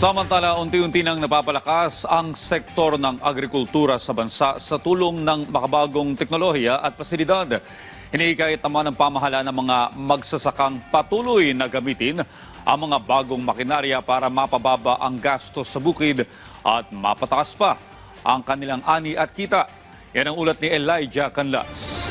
Samantala, unti-unti nang napapalakas ang sektor ng agrikultura sa bansa sa tulong ng makabagong teknolohiya at pasilidad. Hinihikayat naman ng pamahalaan ng mga magsasakang patuloy na gamitin ang mga bagong makinarya para mapababa ang gastos sa bukid at mapataas pa ang kanilang ani at kita. Yan ang ulat ni Elijah Canlas.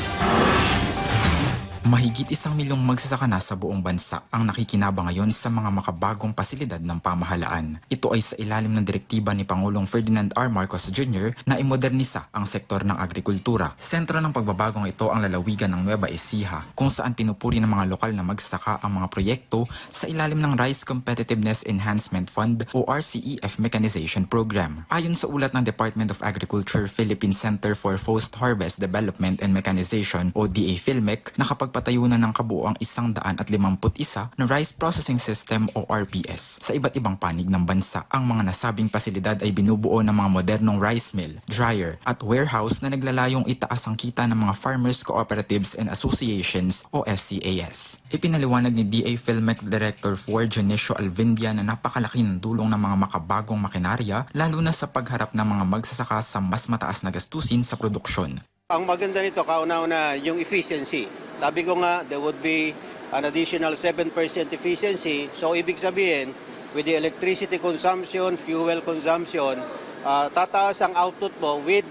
Mahigit 1 milyong magsasaka na sa buong bansa ang nakikinabang ngayon sa mga makabagong pasilidad ng pamahalaan. Ito ay sa ilalim ng direktiba ni Pangulong Ferdinand R. Marcos Jr. na imodernisa ang sektor ng agrikultura. Sentro ng pagbabagong ito ang lalawigan ng Nueva Ecija, kung saan pinupuri ng mga lokal na magsasaka ang mga proyekto sa ilalim ng Rice Competitiveness Enhancement Fund o RCEF Mechanization Program. Ayon sa ulat ng Department of Agriculture Philippine Center for Post-Harvest Development and Mechanization o DA-PhilMec, nakapagpatayo na ng kabuuang 151 na Rice Processing System o RPS sa iba't ibang panig ng bansa. Ang mga nasabing pasilidad ay binubuo ng mga modernong rice mill, dryer at warehouse na naglalayong itaas ang kita ng mga Farmers Cooperatives and Associations o FCAS. Ipinaliwanag ni DA-PhilMec Director 4 Junicio Alvindia na napakalaki ng tulong ng mga makabagong makinarya lalo na sa pagharap ng mga magsasaka sa mas mataas na gastusin sa produksyon. Ang maganda nito, kauna-una, yung efficiency. Sabi ko nga, there would be an additional 7% efficiency. So, ibig sabihin, with the electricity consumption, fuel consumption, tataas ang output mo with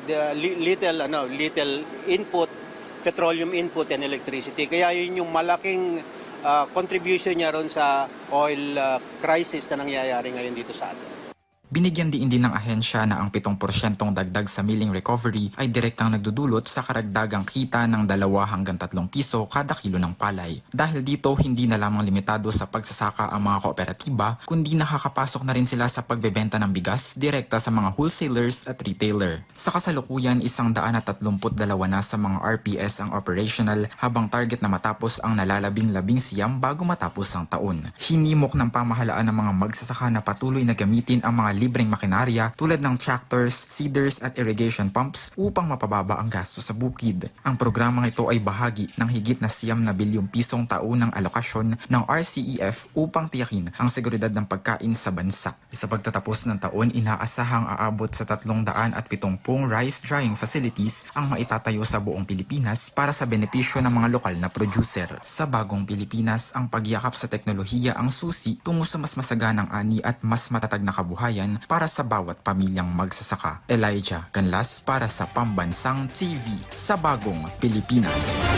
the little input, petroleum input and electricity. Kaya yun yung malaking contribution niya ron sa oil crisis na nangyayari ngayon dito sa atin. Binigyan din ng ahensya na ang 7% dagdag sa milling recovery ay direktang nagdudulot sa karagdagang kita ng 2 hanggang 3 piso kada kilo ng palay. Dahil dito, hindi na lamang limitado sa pagsasaka ang mga kooperatiba, kundi nakakapasok na rin sila sa pagbebenta ng bigas direkta sa mga wholesalers at retailer. Sa kasalukuyan, 132 na sa mga RPS ang operational habang target na matapos ang nalalabing-labing siyam bago matapos ang taon. Hinimok ng pamahalaan ng mga magsasaka na patuloy na gamitin ang mga libreng makinarya tulad ng tractors, seeders at irrigation pumps upang mapababa ang gasto sa bukid. Ang programang ito ay bahagi ng higit na 9 bilyong pisong taunang alokasyon ng RCEF upang tiyakin ang seguridad ng pagkain sa bansa. Sa pagtatapos ng taon, inaasahang aabot sa 370 rice drying facilities ang maitatayo sa buong Pilipinas para sa benepisyo ng mga lokal na producer. Sa bagong Pilipinas, ang pagyakap sa teknolohiya ang susi tungo sa mas masaganang ani at mas matatag na kabuhayan para sa bawat pamilyang magsasaka. Elijah Canlas para sa Pambansang TV sa Bagong Pilipinas.